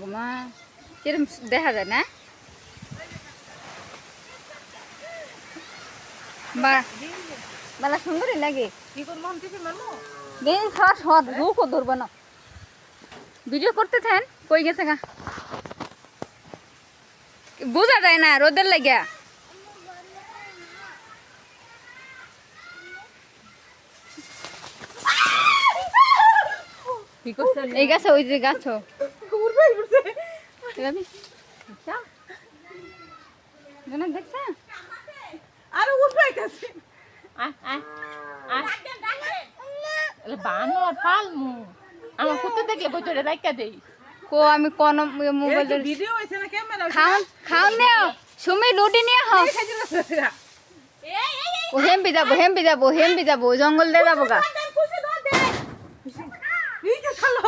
গো মা কিরম দেখা যায় না বালা সুন্দরই লাগে দিন সর সর রুকো ধরবো না ভিডিও করতে থাকেন কই গেছে গা বোঝা যায় না রোদের লাগিয়া এই গাছ ওই যে গাছ দেখছ আরে উঠবাইতাছে বানর ফালমু আমার কুত্তে দেখলে বইতরে রাইকা দেই কো আমি কোন মোবাইল ভিডিও হইছে না ক্যামেরা খাওন খাওন নিও সুমি লুটি নিয়ে হ ও হেম্বি যাবো জঙ্গল দিয়ে যাবো গা এই যে খালো